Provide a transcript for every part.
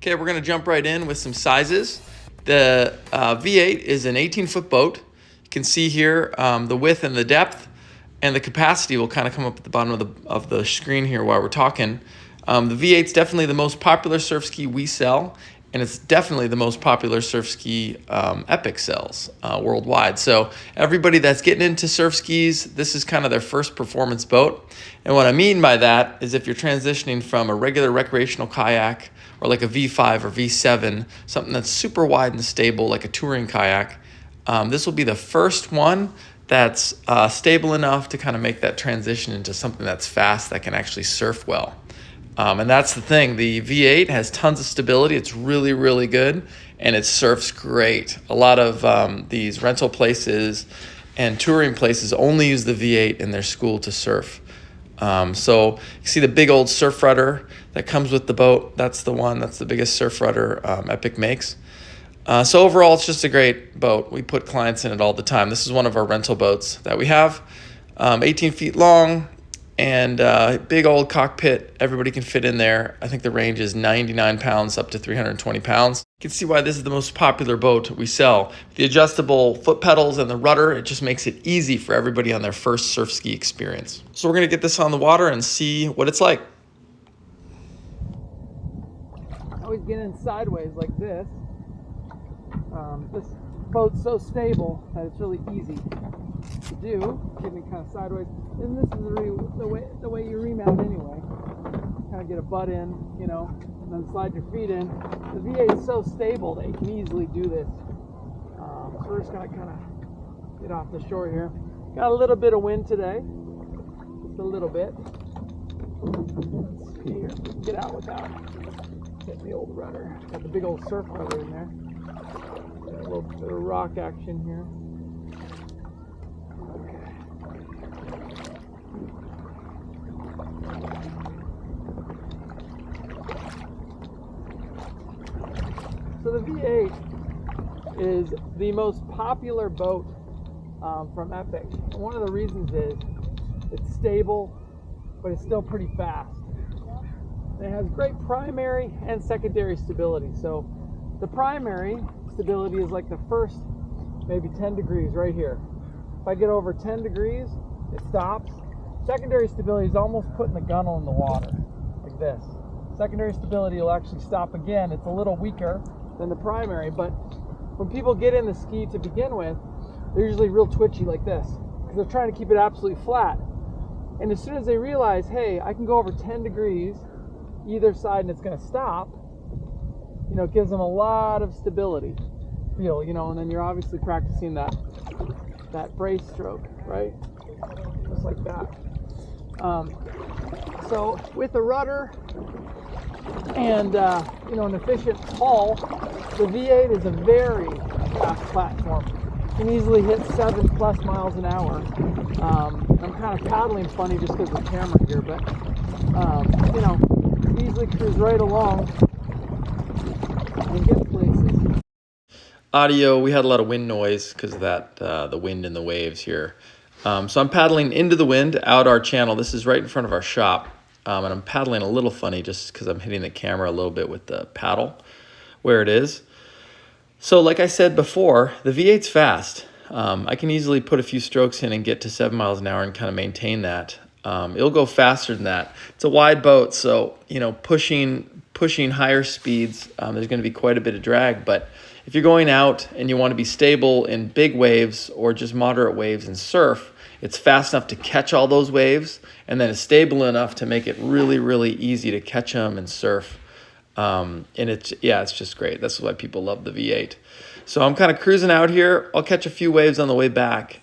Okay, we're gonna jump right in with some sizes. The V8 is an 18-foot boat. You can see here the width and the depth, and the capacity will kind of come up at the bottom of the screen here while we're talking. The V8 is definitely the most popular surf ski we sell, and it's definitely the most popular surf ski Epic sells worldwide. So everybody that's getting into surf skis, this is kind of their first performance boat. And what I mean by that is if you're transitioning from a regular recreational kayak or like a V5 or V7, something that's super wide and stable like a touring kayak, this will be the first one that's stable enough to kind of make that transition into something that's fast that can actually surf well. And that's the thing. The V8 has tons of stability. It's really, really good, and it surfs great. A lot of these rental places and touring places only use the V8 in their school to surf. So you see the big old surf rudder that comes with the boat. That's the one. That's the biggest surf rudder Epic makes. So overall, it's just a great boat. We put clients in it all the time. This is one of our rental boats that we have, 18 feet long, and big old cockpit. Everybody can fit in there. I think the range is 99 pounds up to 320 pounds. You can see why this is the most popular boat we sell. The adjustable foot pedals and the rudder, it just makes it easy for everybody on their first surf ski experience. So we're gonna get this on the water and see what it's like. I always get in sideways like this. This boat's so stable that it's really easy to do, getting kind of sideways. And this is the way you remount anyway. Kind of get a butt in, you know, and then slide your feet in. The V8 is so stable that you can easily do this. So we're just gonna kind of get off the shore here. Got a little bit of wind today, just a little bit. Let's see here, get out without hitting the old rudder. Got the big old surf rudder in there. A little bit of rock action here. Okay. So the V8 is the most popular boat from Epic. And one of the reasons is it's stable, but it's still pretty fast. And it has great primary and secondary stability. So the primary stability is like the first maybe 10 degrees right here. If I get over 10 degrees, it stops. Secondary stability is almost putting the gunnel in the water, like this. Secondary stability will actually stop again. It's a little weaker than the primary, but when people get in the ski to begin with, they're usually real twitchy like this, because they're trying to keep it absolutely flat. And as soon as they realize, hey, I can go over 10 degrees either side and it's gonna stop, you know, it gives them a lot of stability feel, you know, and then you're obviously practicing that brace stroke, right? Just like that. So with the rudder and, you know, an efficient hull, the V8 is a very fast platform. You can easily hit 7+ miles an hour. I'm kind of paddling funny just because of the camera here, but, you know, easily cruise right along and get places. Audio, we had a lot of wind noise because of that, the wind and the waves here. So I'm paddling into the wind out our channel. This is right in front of our shop. And I'm paddling a little funny just because I'm hitting the camera a little bit with the paddle where it is. So like I said before, the V8's fast. I can easily put a few strokes in and get to 7 miles an hour and kind of maintain that. It'll go faster than that. It's a wide boat, so you know, pushing higher speeds, there's going to be quite a bit of drag. But if you're going out and you want to be stable in big waves or just moderate waves and surf, it's fast enough to catch all those waves, and then it's stable enough to make it really, really easy to catch them and surf. And it's just great. That's why people love the V8. So I'm kind of cruising out here. I'll catch a few waves on the way back.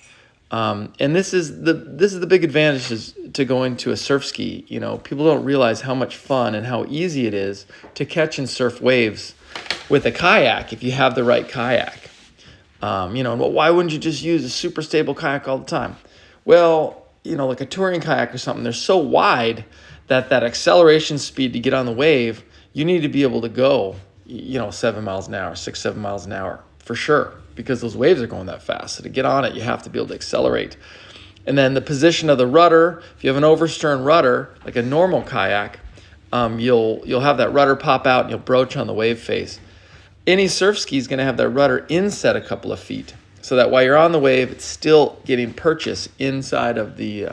And this is the big advantage is to going to a surf ski. You know, people don't realize how much fun and how easy it is to catch and surf waves with a kayak if you have the right kayak. You know, and why wouldn't you just use a super stable kayak all the time? Well, you know, like a touring kayak or something, they're so wide that acceleration speed to get on the wave, you need to be able to go, you know, 7 miles an hour, 6-7 miles an hour for sure, because those waves are going that fast. So to get on it, you have to be able to accelerate. And then the position of the rudder, if you have an overstern rudder, like a normal kayak, you'll have that rudder pop out and you'll broach on the wave face. Any surf ski is going to have that rudder inset a couple of feet, so that while you're on the wave, it's still getting purchase inside of the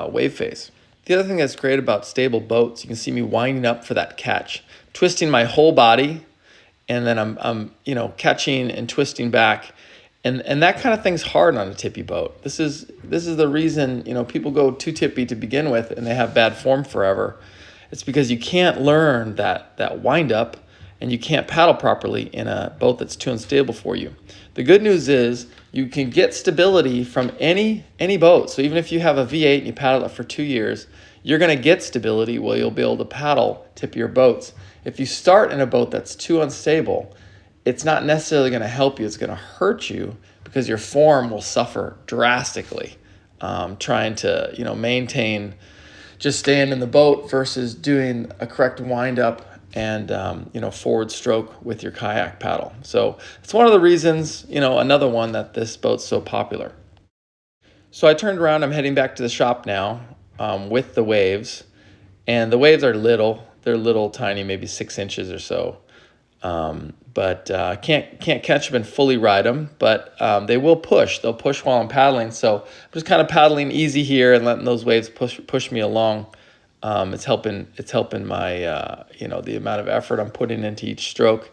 wave face. The other thing that's great about stable boats, you can see me winding up for that catch, twisting my whole body, and then I'm catching and twisting back. And that kind of thing's hard on a tippy boat. This is the reason, people go too tippy to begin with and they have bad form forever. It's because you can't learn that wind up, and you can't paddle properly in a boat that's too unstable for you. The good news is you can get stability from any boat. So even if you have a V8 and you paddle it for 2 years, you're going to get stability where you'll be able to paddle tippier boats. If you start in a boat that's too unstable, it's not necessarily going to help you. It's going to hurt you because your form will suffer drastically trying to maintain just staying in the boat versus doing a correct wind up and forward stroke with your kayak paddle. So it's one of the reasons, another one that this boat's so popular. So I turned around, I'm heading back to the shop now with the waves, and the waves are little. They're little tiny, maybe 6 inches or so. But can't catch them and fully ride them, but they will push. They'll push while I'm paddling. So I'm just kind of paddling easy here and letting those waves push me along. It's helping my the amount of effort I'm putting into each stroke.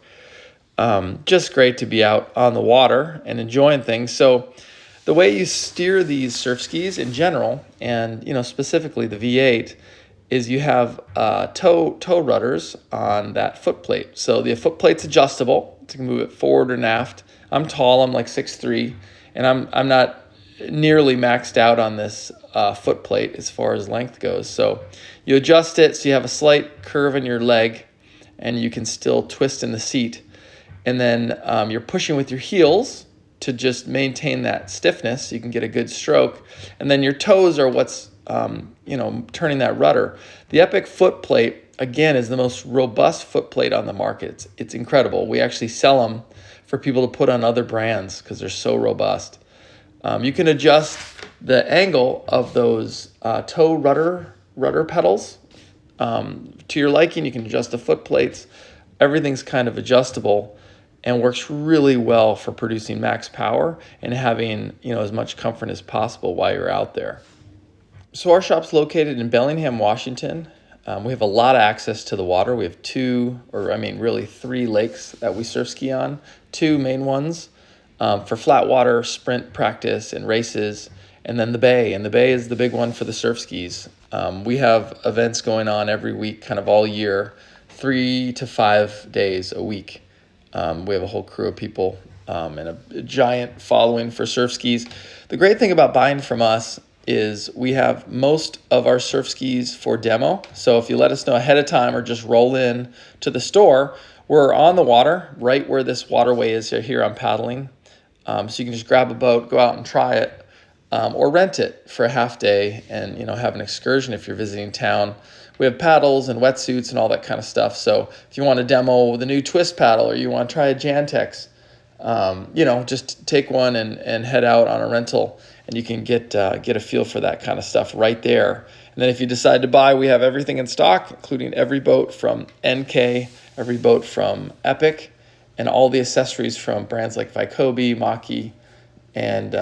Just great to be out on the water and enjoying things. So the way you steer these surf skis in general, and specifically the V8, is you have tow rudders on that foot plate. So the foot plate's adjustable to move it forward or aft. I'm tall, I'm like 6'3", and I'm not nearly maxed out on this foot plate as far as length goes. So you adjust it so you have a slight curve in your leg and you can still twist in the seat. And then you're pushing with your heels to just maintain that stiffness so you can get a good stroke. And then your toes are what's turning that rudder. The Epic foot plate, again, is the most robust foot plate on the market. It's incredible. We actually sell them for people to put on other brands because they're so robust. You can adjust the angle of those toe rudder pedals to your liking. You can adjust the foot plates. Everything's kind of adjustable and works really well for producing max power and having as much comfort as possible while you're out there. So our shop's located in Bellingham, Washington. We have a lot of access to the water. We have three lakes that we surf ski on, 2 main ones for flat water, sprint practice, and races, and then the bay. And the bay is the big one for the surf skis. We have events going on every week, kind of all year, 3 to 5 days a week. We have a whole crew of people and a giant following for surf skis. The great thing about buying from us is we have most of our surf skis for demo. So if you let us know ahead of time or just roll in to the store, we're on the water right where this waterway is here I'm paddling. So you can just grab a boat, go out and try it, or rent it for a half day and have an excursion if you're visiting town. We have paddles and wetsuits and all that kind of stuff. So if you want to demo the new twist paddle or you want to try a Jantex, just take one and head out on a rental, and you can get a feel for that kind of stuff right there. And then if you decide to buy, we have everything in stock, including every boat from NK, every boat from Epic, and all the accessories from brands like Vycobi, Maki, and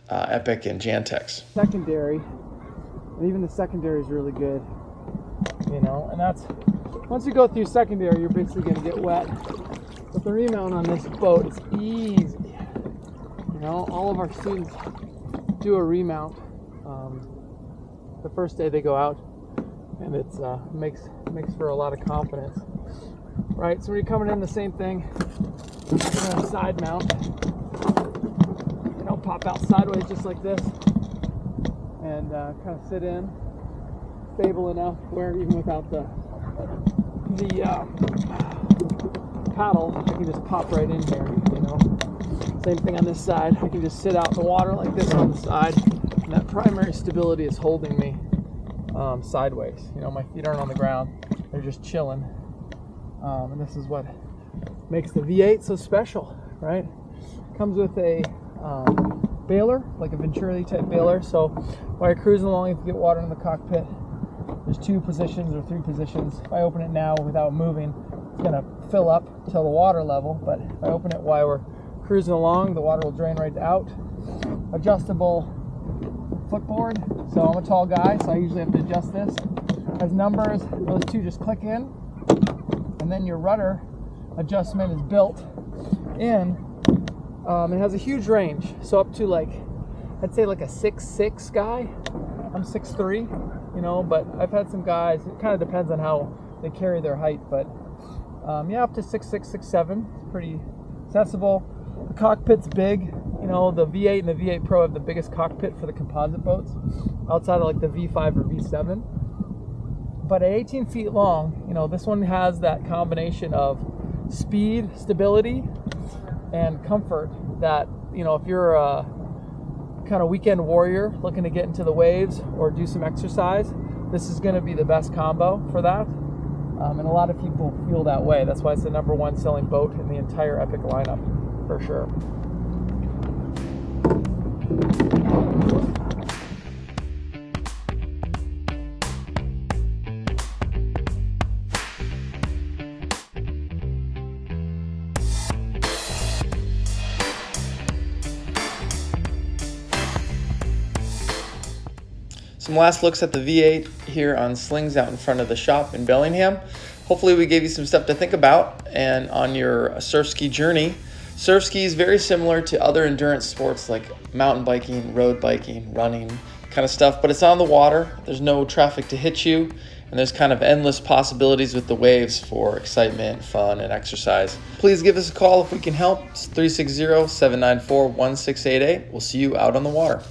Epic and Jantex. Secondary, and even the secondary is really good, and that's, once you go through secondary, you're basically going to get wet. But the remount on this boat is easy. All of our students do a remount the first day they go out, and it's makes for a lot of confidence. Right, so when you're coming in, the same thing. Side mount. Pop out sideways just like this, and kind of sit in, stable enough where even without the paddle, I can just pop right in here. Same thing on this side. I can just sit out in the water like this on the side, and that primary stability is holding me sideways. My feet aren't on the ground; they're just chilling. And this is what makes the V8 so special, right? Comes with a baler, like a Venturi type baler. So while you're cruising along, if you get water in the cockpit, there's 2 positions or 3 positions. If I open it now without moving, it's gonna fill up till the water level, but if I open it while we're cruising along, the water will drain right out. Adjustable footboard. So I'm a tall guy, so I usually have to adjust this. Has numbers, those 2 just click in, and then your rudder adjustment is built in. It has a huge range, so up to like, I'd say like a 6'6" guy. I'm 6'3", you know, but I've had some guys, it kind of depends on how they carry their height, but yeah, up to 6'6", 6'7", it's pretty accessible. The cockpit's big, you know, the V8 and the V8 Pro have the biggest cockpit for the composite boats, outside of like the V5 or V7. But at 18 feet long, you know, this one has that combination of speed, stability, and comfort that, you know, if you're a kind of weekend warrior looking to get into the waves or do some exercise, this is going to be the best combo for that. And a lot of people feel that way. That's why it's the #1 selling boat in the entire Epic lineup, for sure. Some last looks at the V8 here on slings out in front of the shop in Bellingham. Hopefully we gave you some stuff to think about, and on your Surfski journey. Surfski is very similar to other endurance sports like mountain biking, road biking, running kind of stuff, but it's on the water. There's no traffic to hit you, and there's kind of endless possibilities with the waves for excitement, fun, and exercise. Please give us a call if we can help. It's 360-794-1688. We'll see you out on the water.